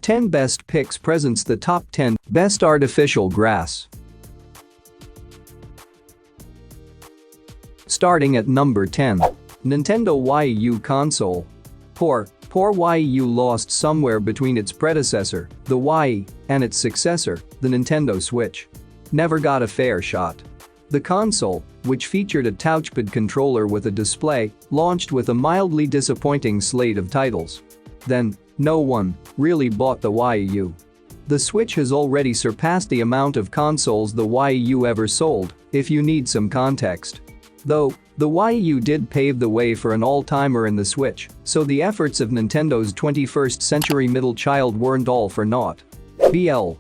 Ten Best Picks presents the top 10 Best Artificial Grass. Starting at number 10. Nintendo Wii U console. Poor Wii U lost somewhere between its predecessor, the Wii, and its successor, the Nintendo Switch. Never got a fair shot. The console, which featured a touchpad controller with a display, launched with a mildly disappointing slate of titles. Then, no one really bought the Wii U. The Switch has already surpassed the amount of consoles the Wii U ever sold, if you need some context. Though, the Wii U did pave the way for an all-timer in the Switch, so the efforts of Nintendo's 21st century middle child weren't all for naught. BL.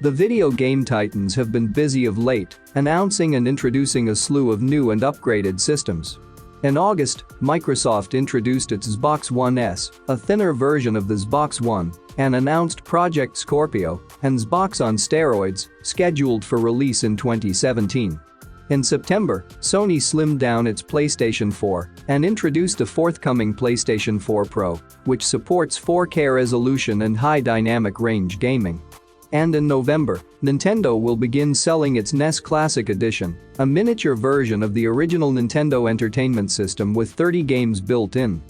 The video game titans have been busy of late, announcing and introducing a slew of new and upgraded systems. In August, Microsoft introduced its Xbox One S, a thinner version of the Xbox One, and announced Project Scorpio, an Xbox on steroids, scheduled for release in 2017. In September, Sony slimmed down its PlayStation 4 and introduced a forthcoming PlayStation 4 Pro, which supports 4K resolution and high dynamic range gaming. And in November, Nintendo will begin selling its NES Classic Edition, a miniature version of the original Nintendo Entertainment System with 30 games built in.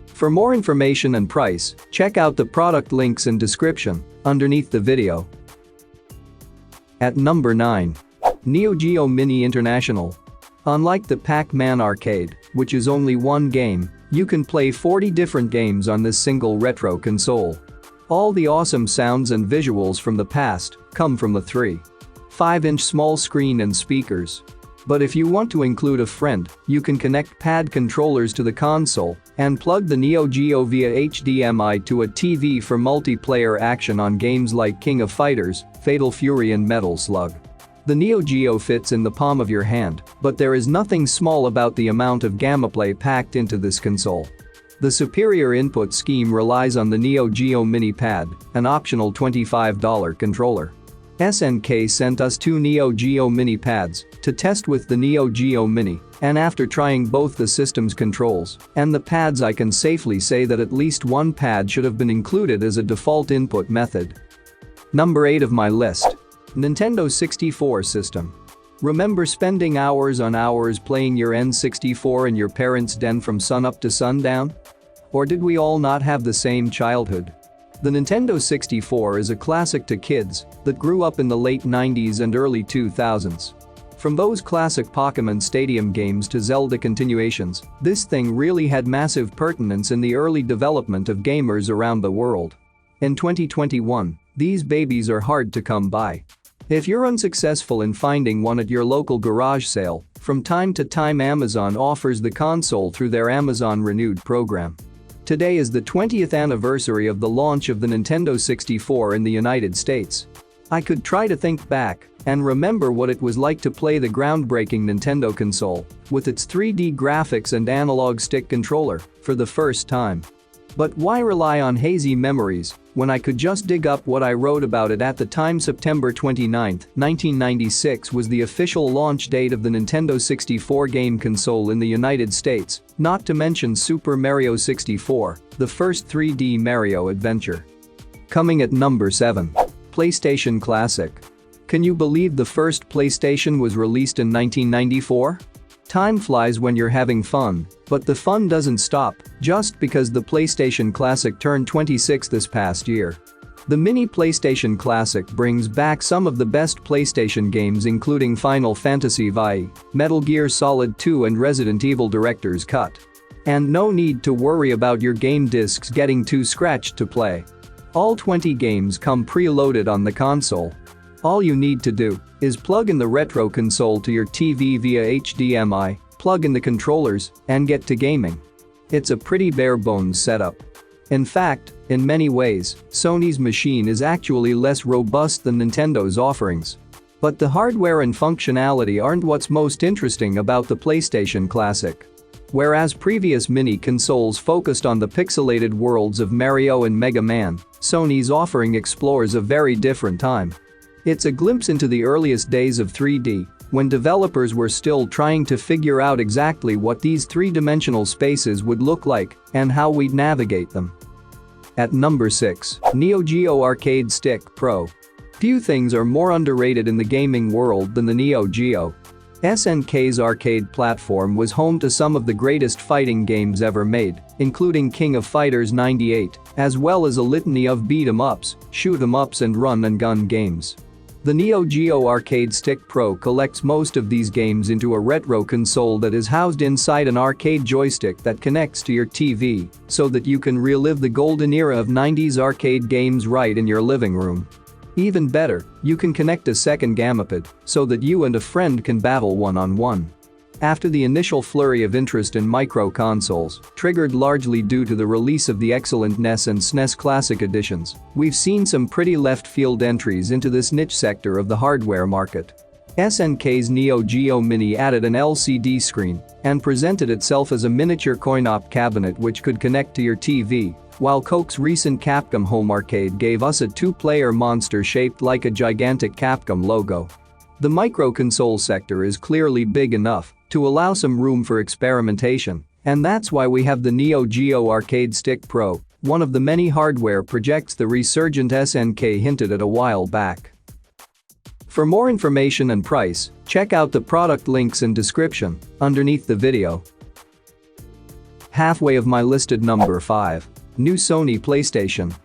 For more information and price, check out the product links in description underneath the video. At number 9. Neo Geo Mini International. Unlike the Pac-Man arcade, which is only one game, you can play 40 different games on this single retro console. All the awesome sounds and visuals from the past come from the 3.5-inch small screen and speakers. But if you want to include a friend, you can connect pad controllers to the console and plug the Neo Geo via HDMI to a TV for multiplayer action on games like King of Fighters, Fatal Fury and Metal Slug. The Neo Geo fits in the palm of your hand, but there is nothing small about the amount of gameplay packed into this console. The superior input scheme relies on the Neo Geo Mini Pad, an optional $25 controller. SNK sent us 2 Neo Geo Mini Pads to test with the Neo Geo Mini, and after trying both the system's controls and the pads, I can safely say that at least one pad should have been included as a default input method. Number 8 of my list. Nintendo 64 system. Remember spending hours on hours playing your N64 in your parents' den from sunup to sundown? Or did we all not have the same childhood? The Nintendo 64 is a classic to kids that grew up in the late 90s and early 2000s. From those classic Pokémon Stadium games to Zelda continuations, this thing really had massive pertinence in the early development of gamers around the world. In 2021, these babies are hard to come by. If you're unsuccessful in finding one at your local garage sale, from time to time Amazon offers the console through their Amazon Renewed program. Today is the 20th anniversary of the launch of the Nintendo 64 in the United States. I could try to think back and remember what it was like to play the groundbreaking Nintendo console with its 3D graphics and analog stick controller for the first time. But why rely on hazy memories when I could just dig up what I wrote about it at the time? September 29, 1996 was the official launch date of the Nintendo 64 game console in the United States, not to mention Super Mario 64, the first 3D Mario adventure. Coming at number 7. PlayStation Classic. Can you believe the first PlayStation was released in 1994? Time flies when you're having fun, but the fun doesn't stop just because the PlayStation Classic turned 26 this past year. The mini PlayStation Classic brings back some of the best PlayStation games, including Final Fantasy VII, Metal Gear Solid 2 and Resident Evil Director's Cut. And no need to worry about your game discs getting too scratched to play. All 20 games come preloaded on the console. All you need to do is plug in the retro console to your TV via HDMI, plug in the controllers, and get to gaming. It's a pretty bare-bones setup. In fact, in many ways, Sony's machine is actually less robust than Nintendo's offerings. But the hardware and functionality aren't what's most interesting about the PlayStation Classic. Whereas previous mini consoles focused on the pixelated worlds of Mario and Mega Man, Sony's offering explores a very different time. It's a glimpse into the earliest days of 3D, when developers were still trying to figure out exactly what these three-dimensional spaces would look like and how we'd navigate them. At number 6, Neo Geo Arcade Stick Pro. Few things are more underrated in the gaming world than the Neo Geo. SNK's arcade platform was home to some of the greatest fighting games ever made, including King of Fighters 98, as well as a litany of beat-em-ups, shoot-em-ups and run-and-gun games. The Neo Geo Arcade Stick Pro collects most of these games into a retro console that is housed inside an arcade joystick that connects to your TV so that you can relive the golden era of 90s arcade games right in your living room. Even better, you can connect a second Gamepad so that you and a friend can battle one-on-one. After the initial flurry of interest in micro-consoles, triggered largely due to the release of the excellent NES and SNES Classic editions, we've seen some pretty left-field entries into this niche sector of the hardware market. SNK's Neo Geo Mini added an LCD screen and presented itself as a miniature coin-op cabinet which could connect to your TV, while Coke's recent Capcom Home Arcade gave us a two-player monster shaped like a gigantic Capcom logo. The micro-console sector is clearly big enough to allow some room for experimentation, and that's why we have the Neo Geo Arcade Stick Pro, one of the many hardware projects the resurgent SNK hinted at a while back. For more information and price, check out the product links in description underneath the video. Halfway of my listed number 5. New Sony PlayStation.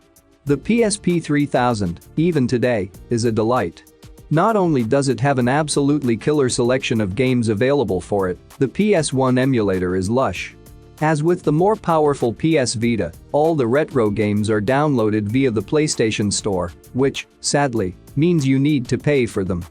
The PSP 3000, even today, is a delight. Not only does it have an absolutely killer selection of games available for it, the PS1 emulator is lush. As with the more powerful PS Vita, all the retro games are downloaded via the PlayStation Store, which, sadly, means you need to pay for them.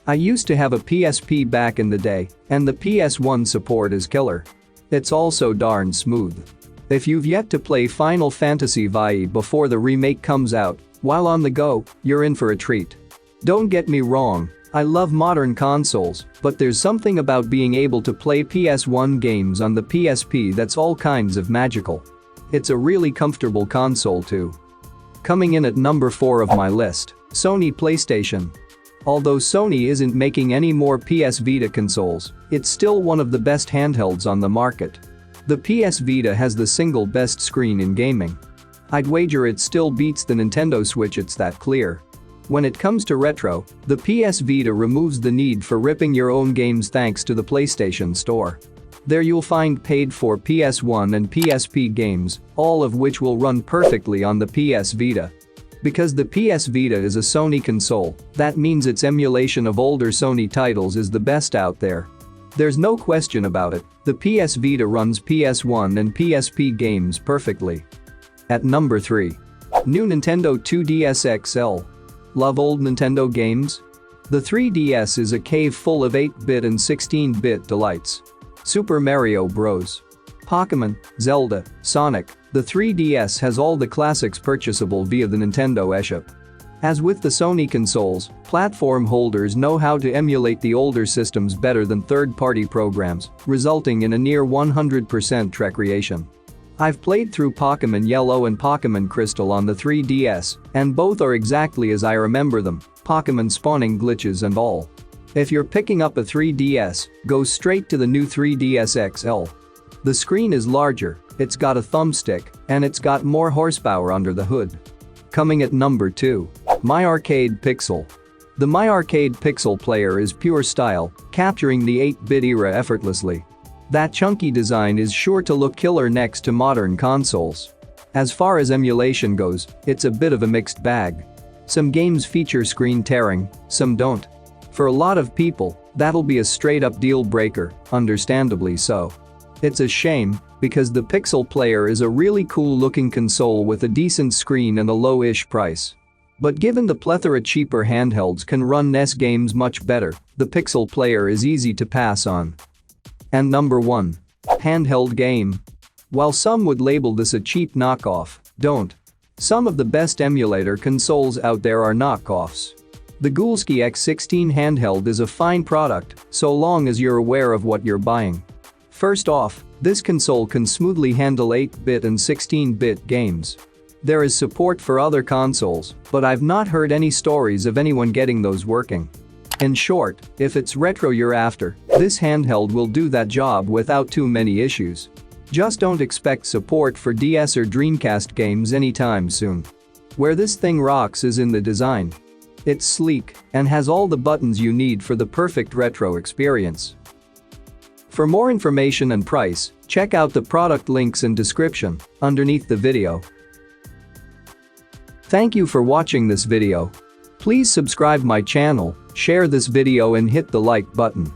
I used to have a PSP back in the day, and the PS1 support is killer. It's also darn smooth. If you've yet to play Final Fantasy VII before the remake comes out, while on the go, you're in for a treat. Don't get me wrong, I love modern consoles, but there's something about being able to play PS1 games on the PSP that's all kinds of magical. It's a really comfortable console too. Coming in at number 4 of my list, Sony PlayStation. Although Sony isn't making any more PS Vita consoles, it's still one of the best handhelds on the market. The PS Vita has the single best screen in gaming. I'd wager it still beats the Nintendo Switch, it's that clear. When it comes to retro, the PS Vita removes the need for ripping your own games thanks to the PlayStation Store. There you'll find paid-for PS1 and PSP games, all of which will run perfectly on the PS Vita. Because the PS Vita is a Sony console, that means its emulation of older Sony titles is the best out there. There's no question about it, the PS Vita runs PS1 and PSP games perfectly. At number 3. New Nintendo 2DS XL. Love old Nintendo games? The 3DS is a cave full of 8-bit and 16-bit delights. Super Mario Bros. Pokémon, Zelda, Sonic, the 3DS has all the classics purchasable via the Nintendo eShop. As with the Sony consoles, platform holders know how to emulate the older systems better than third-party programs, resulting in a near 100% recreation. I've played through Pokémon Yellow and Pokémon Crystal on the 3DS, and both are exactly as I remember them, Pokémon spawning glitches and all. If you're picking up a 3DS, go straight to the new 3DS XL. The screen is larger, it's got a thumbstick, and it's got more horsepower under the hood. Coming at number 2. My Arcade Pixel. The My Arcade Pixel player is pure style, capturing the 8-bit era effortlessly. That chunky design is sure to look killer next to modern consoles. As far as emulation goes, it's a bit of a mixed bag. Some games feature screen tearing, some don't. For a lot of people, that'll be a straight-up deal breaker, understandably so. It's a shame, because the Pixel player is a really cool-looking console with a decent screen and a low-ish price. But given the plethora cheaper handhelds can run NES games much better, the Pixel player is easy to pass on. And number 1. Handheld game. While some would label this a cheap knockoff, don't. Some of the best emulator consoles out there are knockoffs. The Gulski X16 handheld is a fine product, so long as you're aware of what you're buying. First off, this console can smoothly handle 8-bit and 16-bit games. There is support for other consoles, but I've not heard any stories of anyone getting those working. In short, if it's retro you're after, this handheld will do that job without too many issues. Just don't expect support for DS or Dreamcast games anytime soon. Where this thing rocks is in the design. It's sleek and has all the buttons you need for the perfect retro experience. For more information and price, check out the product links in description underneath the video. Thank you for watching this video. Please subscribe my channel, share this video and hit the like button.